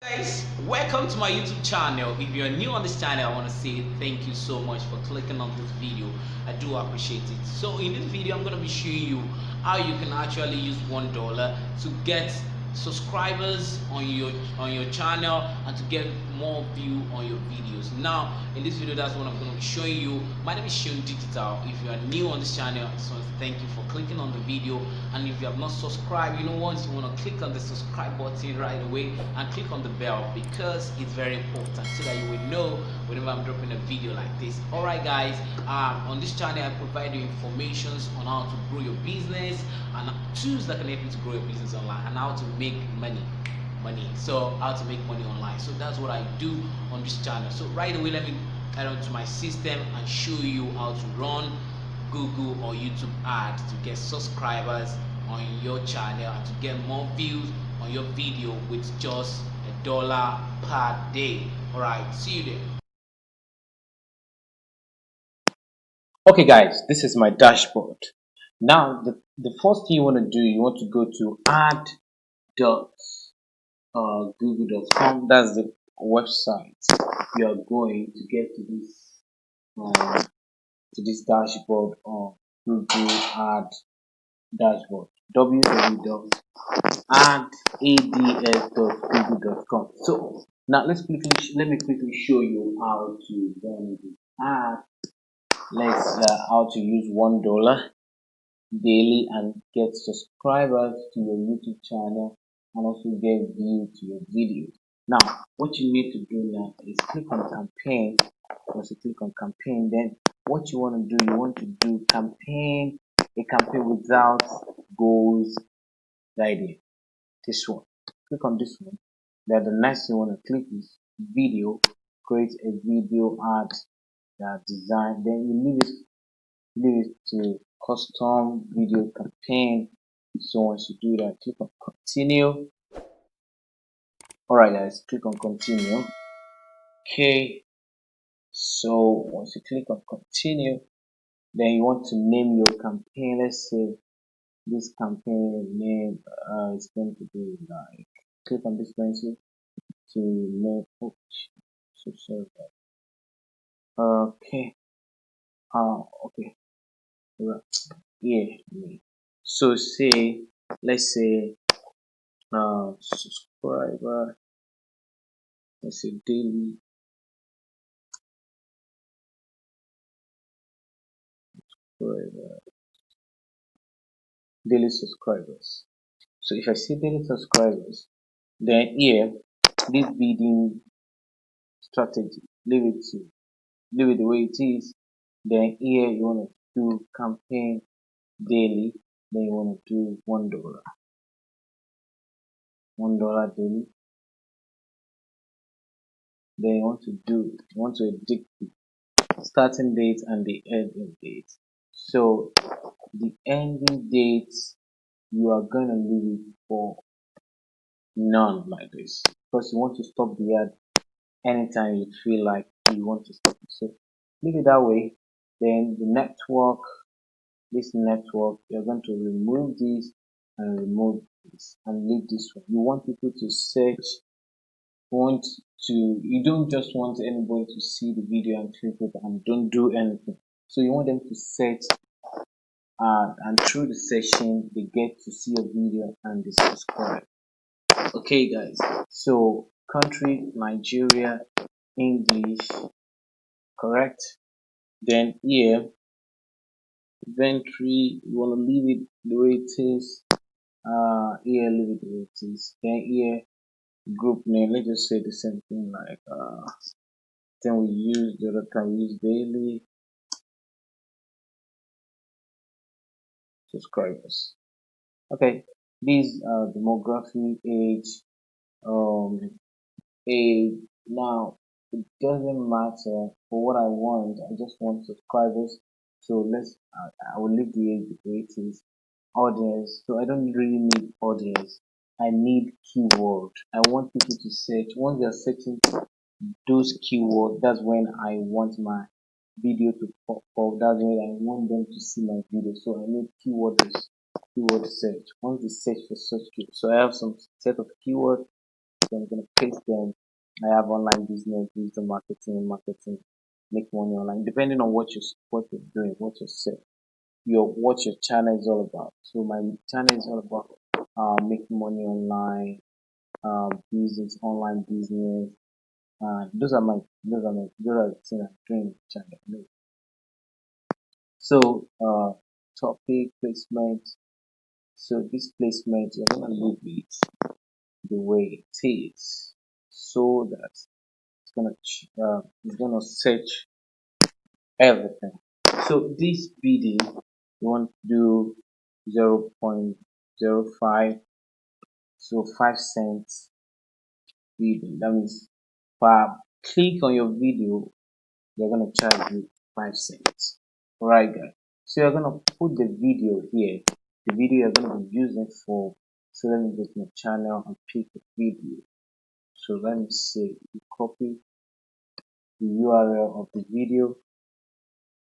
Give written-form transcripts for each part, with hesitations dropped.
Guys, welcome to my YouTube channel. If you're new on this channel, I want to say thank you so much for clicking on this video. I do appreciate it. So in this video, I'm going to be showing you how you can actually use $1 to get subscribers on your channel and to get more view on your videos. Now in this video, that's what I'm going to be showing you. My name is Seun Digital. If you are new on this channel, I just want to thank you for clicking on the video. And if you have not subscribed, once you want to click on the subscribe button right away and click on the bell, because it's very important so that you will know whenever I'm dropping a video like this. Alright guys, on this channel I provide you information on how to grow your business and tools that can help you to grow your business online and how to make money. So how to make money online. So that's what I do on this channel. So right away, let me head on to my system and show you how to run Google or YouTube ads to get subscribers on your channel and to get more views on your video with just $1 per day. Alright, see you there. Okay guys, this is my dashboard. Now the first thing you want to do, you want to go to add.google.com. That's the website you are going to get to this dashboard on Google Ad dashboard, www.ads.google.com. So now let me quickly show you how to run the ad. Let's how to use $1 daily and get subscribers to your YouTube channel and also get views to your videos. Now, what you need to do now is click on campaign. Once you click on campaign, then what you want to do, you want to do a campaign without goals guiding. This one. Click on this one. Then the next you want to click is video. Create a video ad design. Then you leave it to custom video campaign. So once you do that, click on continue. Alright guys, click on continue. Okay, so once you click on continue, then you want to name your campaign. Let's say this campaign name is going to be like, click on this pencil to name. Oh, so sorry. Okay. Okay. Right. Yeah. So let's say subscriber. Let's say daily subscriber, daily subscribers. So if I see daily subscribers, then here this bidding strategy, leave it the way it is. Then here you want to do campaign daily. Then you want to do $1, $1 daily. Then you want to edit the starting date and the ending date. So the ending date you are going to leave it for none like this, because you want to stop the ad anytime you feel like you want to stop it. So leave it that way. Then the network, this network, you're going to remove this and remove this and leave this one. You want people to search, you don't just want anybody to see the video and click it and don't do anything. So you want them to search, and through the session they get to see a video and they subscribe. Okay guys, so country Nigeria, English, correct. Then here inventory, you want to leave it the way it is. Here leave it the way it is. Then here group name, let's just say the same thing, like then we use the other time we use daily subscribers. Okay, these demography, age, um age. Now it doesn't matter for what I want. I just want subscribers. So I will leave the age the way it is. Audience. So I don't really need audience. I need keyword. I want people to search. Once they are searching those keywords, that's when I want my video to pop up. That's when I want them to see my video. So I need keyword search. Once they search for such keyword, so I have some set of keywords So I'm gonna paste them. I have online business, digital marketing, make money online, depending on what you're doing, what you're selling, what your channel is all about. So my channel is all about making money online, business, online business. Those are the things I'm doing in the channel. So topic placement. So this placement, you're gonna leave it the way it is, so that it's gonna search everything. So this bidding, you want to do 0.05, so 5 cents bidding. That means per click on your video, they're gonna charge you 5 cents. Alright, guys. So you're gonna put the video here. The video you're gonna be using for. So let me go to my channel and pick a video. So let me say you copy the URL of the video.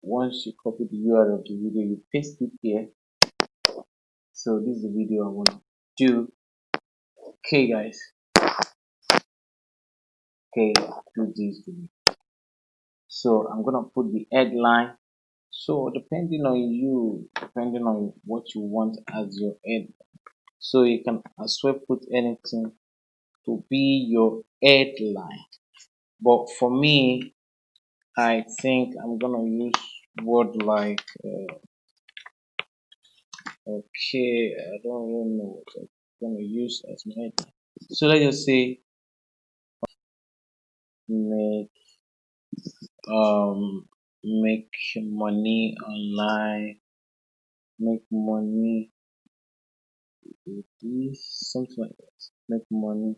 Once you copy the URL of the video, you paste it here. So this is the video I want to do. Okay, guys. Okay, do this video. So I'm gonna put the headline. So depending on what you want as your head, so you can as well put anything to be your headline. But for me, I think I'm gonna use word like okay, I don't even know what I'm gonna use as my headline. So let's just say make make money online, make money with this, something like that. Make money.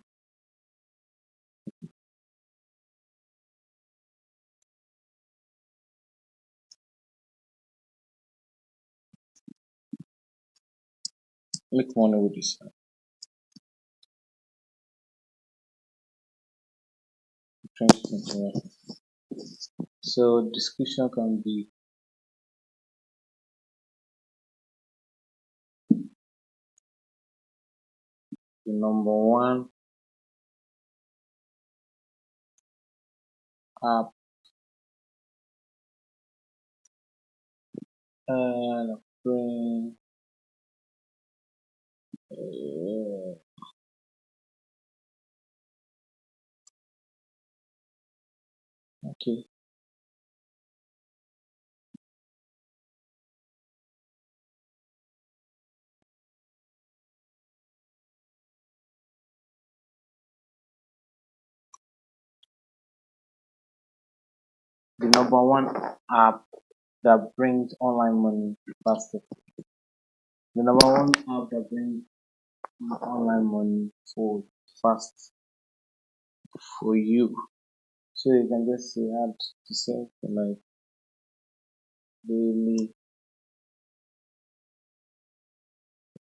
Make money with this. 2021. So description can be the number one app and bring okay. The number one app that brings online money faster. The number one app that brings online money for fast for you. So you can just say add the same for like daily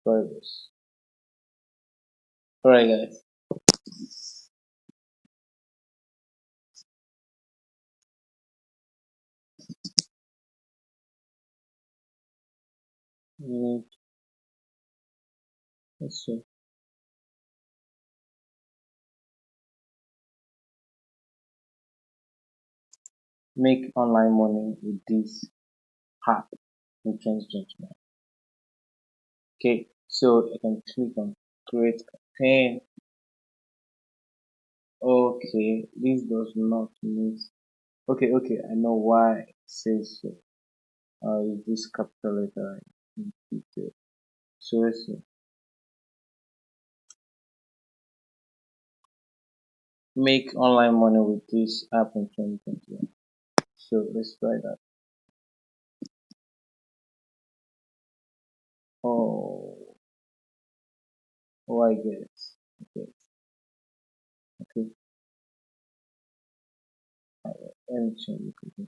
subscribers. Alright, guys. Let's see. Make online money with this app in 2021. Okay, so I can click on create campaign. Okay, this does not mean. Okay, I know why it says so. Use this capital letter in detail. So let's see. Make online money with this app in 2021. So let's try that. Oh, I get it. Okay. Let me change it.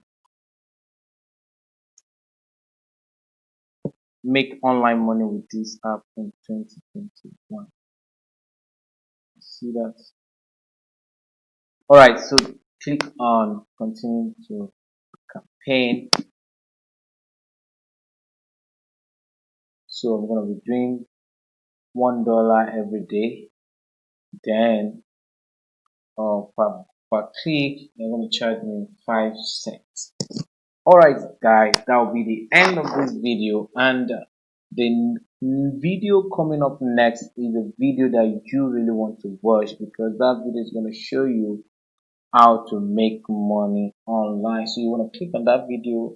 Make online money with this app in 2021. See that? Alright, so click on continue to campaign. So I'm gonna be doing $1 every day. Then per click. They're going to charge me 5 cents. Alright guys, that will be the end of this video, and the video coming up next is a video that you really want to watch, because that video is going to show you how to make money online. So you want to click on that video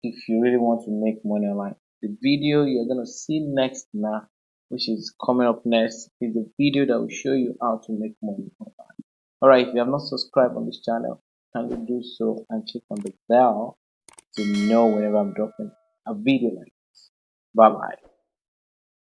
if you really want to make money online. The video you're going to see next now, which is coming up next, is the video that will show you how to make money online. Alright, if you have not subscribed on this channel, kindly do so and click on the bell to know whenever I'm dropping a video like this. Bye bye.